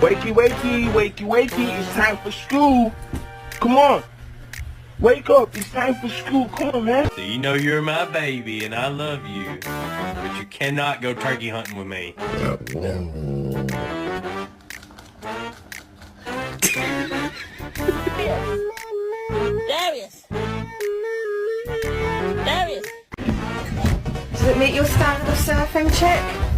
Wakey, wakey, wakey, wakey. It's time for school. Come on. Wake up. It's time for school. Come on, man. So you know you're my baby and I love you, but you cannot go turkey hunting with me. Darius! Darius! Does it meet your standard of surfing, chick?